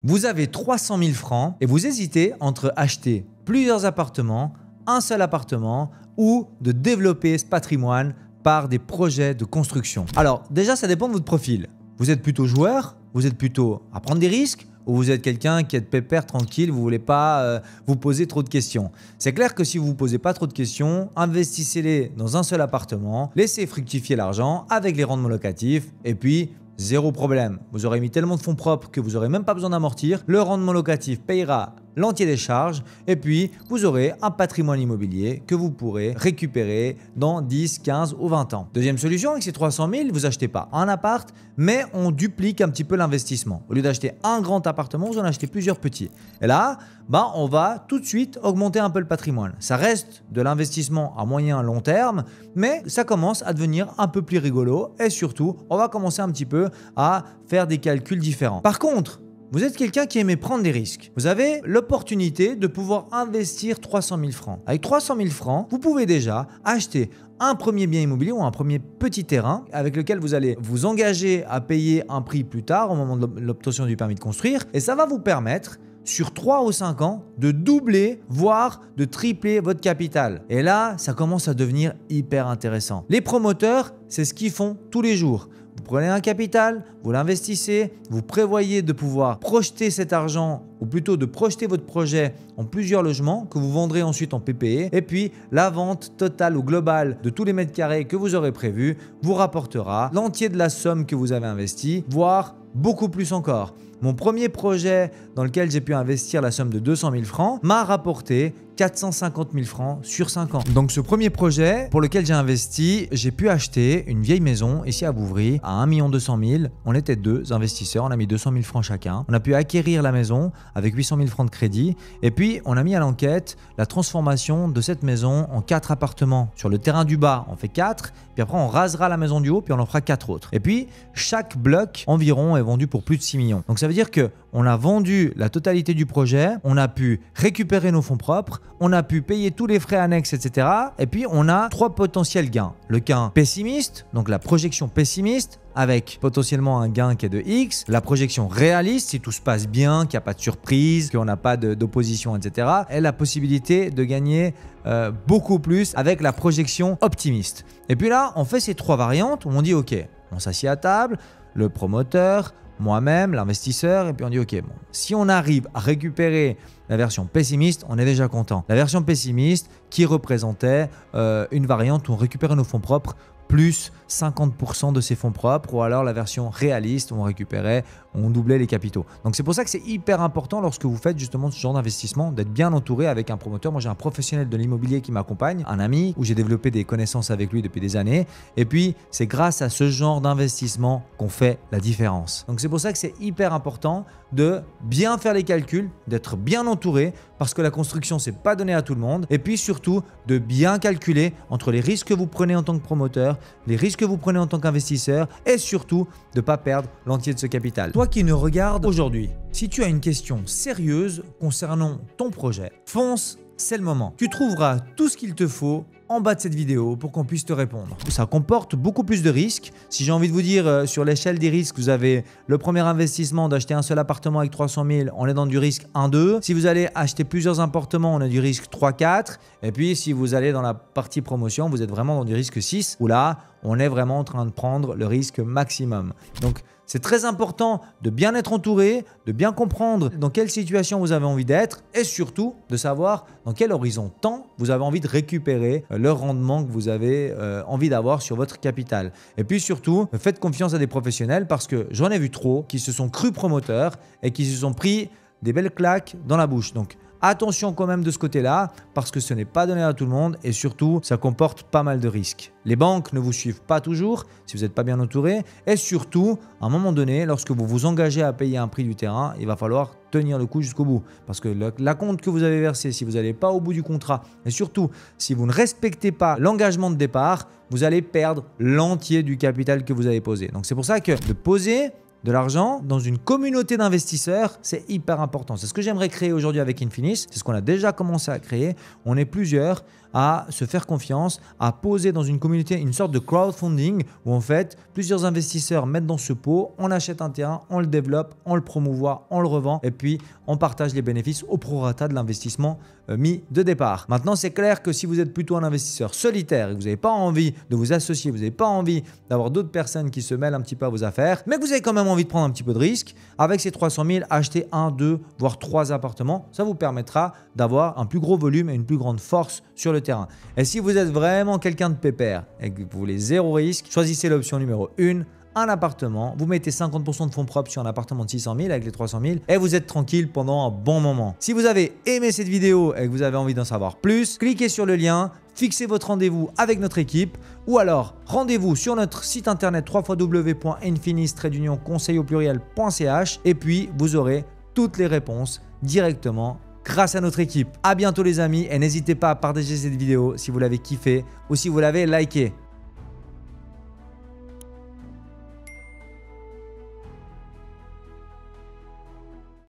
Vous avez 300 000 francs et vous hésitez entre acheter plusieurs appartements, un seul appartement ou de développer ce patrimoine par des projets de construction. Alors déjà, ça dépend de votre profil. Vous êtes plutôt joueur, vous êtes plutôt à prendre des risques ou vous êtes quelqu'un qui est pépère, tranquille, vous ne voulez pas vous poser trop de questions. C'est clair que si vous ne vous posez pas trop de questions, investissez-les dans un seul appartement, laissez fructifier l'argent avec les rendements locatifs et puis zéro problème. Vous aurez mis tellement de fonds propres que vous n'aurez même pas besoin d'amortir. Le rendement locatif payera l'entier des charges et puis vous aurez un patrimoine immobilier que vous pourrez récupérer dans 10, 15 ou 20 ans. Deuxième solution, avec ces 300 000, vous achetez pas un appart, mais on duplique un petit peu l'investissement. Au lieu d'acheter un grand appartement, vous en achetez plusieurs petits. Et là, on va tout de suite augmenter un peu le patrimoine. Ça reste de l'investissement à moyen long terme, mais ça commence à devenir un peu plus rigolo et surtout, on va commencer un petit peu à faire des calculs différents. Par contre, vous êtes quelqu'un qui aimait prendre des risques. Vous avez l'opportunité de pouvoir investir 300 000 francs. Avec 300 000 francs, vous pouvez déjà acheter un premier bien immobilier ou un premier petit terrain avec lequel vous allez vous engager à payer un prix plus tard au moment de l'obtention du permis de construire. Et ça va vous permettre sur 3 ou 5 ans de doubler, voire de tripler votre capital. Et là, ça commence à devenir hyper intéressant. Les promoteurs, c'est ce qu'ils font tous les jours. Vous prenez un capital, vous l'investissez, vous prévoyez de pouvoir projeter cet argent ou plutôt de projeter votre projet en plusieurs logements que vous vendrez ensuite en PPE et puis la vente totale ou globale de tous les mètres carrés que vous aurez prévus vous rapportera l'entier de la somme que vous avez investie, voire beaucoup plus encore. Mon premier projet dans lequel j'ai pu investir la somme de 200 000 francs m'a rapporté 450 000 francs sur 5 ans. Donc ce premier projet pour lequel j'ai investi, j'ai pu acheter une vieille maison ici à Bouvry à 1 200 000. On était deux investisseurs, on a mis 200 000 francs chacun. On a pu acquérir la maison avec 800 000 francs de crédit et puis on a mis à l'enquête la transformation de cette maison en 4 appartements. Sur le terrain du bas, on fait 4, puis après on rasera la maison du haut puis on en fera 4 autres. Et puis chaque bloc environ est vendu pour plus de 6 millions. Donc ça veut dire qu'on a vendu la totalité du projet, on a pu récupérer nos fonds propres, on a pu payer tous les frais annexes, etc. Et puis, on a 3 potentiels gains. Le gain pessimiste, donc la projection pessimiste, avec potentiellement un gain qui est de X. La projection réaliste, si tout se passe bien, qu'il n'y a pas de surprise, qu'on n'a pas d'opposition, etc. Et la possibilité de gagner beaucoup plus avec la projection optimiste. Et puis là, on fait ces 3 variantes où on dit, OK, on s'assied à table, le promoteur, moi-même, l'investisseur, et puis on dit ok, bon, si on arrive à récupérer la version pessimiste, on est déjà content. La version pessimiste qui représentait une variante où on récupérait nos fonds propres plus 50% de ses fonds propres, ou alors la version réaliste où on récupérait, on doublait les capitaux. Donc c'est pour ça que c'est hyper important lorsque vous faites justement ce genre d'investissement d'être bien entouré avec un promoteur. Moi j'ai un professionnel de l'immobilier qui m'accompagne, un ami où j'ai développé des connaissances avec lui depuis des années et puis c'est grâce à ce genre d'investissement qu'on fait la différence. Donc c'est pour ça que c'est hyper important de bien faire les calculs, d'être bien entouré parce que la construction c'est pas donné à tout le monde et puis surtout de bien calculer entre les risques que vous prenez en tant que promoteur, les risques que vous prenez en tant qu'investisseur et surtout de ne pas perdre l'entier de ce capital. Toi qui nous regardes aujourd'hui, si tu as une question sérieuse concernant ton projet, fonce, c'est le moment. Tu trouveras tout ce qu'il te faut en bas de cette vidéo pour qu'on puisse te répondre. Ça comporte beaucoup plus de risques. Si j'ai envie de vous dire sur l'échelle des risques, vous avez le premier investissement d'acheter un seul appartement avec 300 000, on est dans du risque 1-2. Si vous allez acheter plusieurs appartements, on a du risque 3-4. Et puis si vous allez dans la partie promotion, vous êtes vraiment dans du risque 6 où là, on est vraiment en train de prendre le risque maximum. Donc, c'est très important de bien être entouré, de bien comprendre dans quelle situation vous avez envie d'être et surtout de savoir dans quel horizon de temps vous avez envie de récupérer le rendement que vous avez envie d'avoir sur votre capital. Et puis surtout, faites confiance à des professionnels parce que j'en ai vu trop qui se sont crus promoteurs et qui se sont pris des belles claques dans la bouche. Donc, attention quand même de ce côté-là parce que ce n'est pas donné à tout le monde et surtout, ça comporte pas mal de risques. Les banques ne vous suivent pas toujours si vous n'êtes pas bien entouré et surtout, à un moment donné, lorsque vous vous engagez à payer un prix du terrain, il va falloir tenir le coup jusqu'au bout parce que la compte que vous avez versée, si vous n'allez pas au bout du contrat et surtout, si vous ne respectez pas l'engagement de départ, vous allez perdre l'entier du capital que vous avez posé. Donc, c'est pour ça que de poser de l'argent dans une communauté d'investisseurs, c'est hyper important. C'est ce que j'aimerais créer aujourd'hui avec Infinis. C'est ce qu'on a déjà commencé à créer. On est plusieurs à se faire confiance, à poser dans une communauté une sorte de crowdfunding où en fait plusieurs investisseurs mettent dans ce pot, on achète un terrain, on le développe, on le promouvoit, on le revend et puis on partage les bénéfices au prorata de l'investissement mis de départ. Maintenant, c'est clair que si vous êtes plutôt un investisseur solitaire et que vous n'avez pas envie de vous associer, vous n'avez pas envie d'avoir d'autres personnes qui se mêlent un petit peu à vos affaires, mais que vous avez quand même envie de prendre un petit peu de risque, avec ces 300 000, acheter 1, 2, voire 3 appartements, ça vous permettra d'avoir un plus gros volume et une plus grande force sur le terrain. Et si vous êtes vraiment quelqu'un de pépère et que vous voulez zéro risque, choisissez l'option numéro 1. Un appartement, vous mettez 50% de fonds propres sur un appartement de 600 000 avec les 300 000 et vous êtes tranquille pendant un bon moment. Si vous avez aimé cette vidéo et que vous avez envie d'en savoir plus, cliquez sur le lien, fixez votre rendez-vous avec notre équipe ou alors rendez-vous sur notre site internet www.infinis-conseil-au-pluriel.ch et puis vous aurez toutes les réponses directement grâce à notre équipe. À bientôt les amis et n'hésitez pas à partager cette vidéo si vous l'avez kiffé ou si vous l'avez liké.